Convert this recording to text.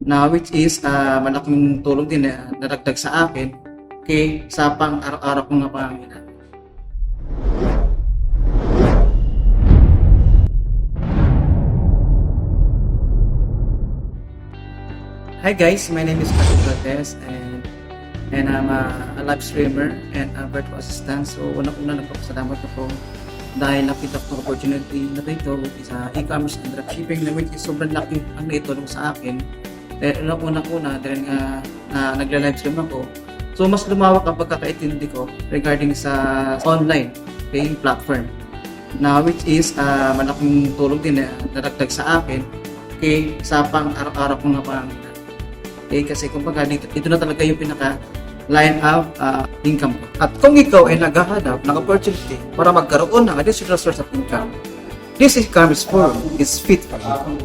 na which is malaking tulong din na naragdag sa akin sa pang araw-araw kong pangangailangan. Hi guys, my name is Patrick Cortez and I'm a live streamer and a virtual assistant. So unang-una nagpapasalamat ako dahil nakita ko opportunity na ito sa e-commerce and dropshipping na which is sobrang laki ang naitulong sa akin. Dahil unang-una dahil nagla-live stream ako, so mas lumawak ang pagkakaintindi ko regarding sa online paying platform na which is malaking tulong din na naragdag sa akin sa pang araw-araw kong pangangailangan. Kasi kumbaga ito na talaga yung pinaka line of income ko. At kung ikaw ay naghahanap ng opportunity para magkaroon ng additional source of income, this e-commerce forum is fit for you.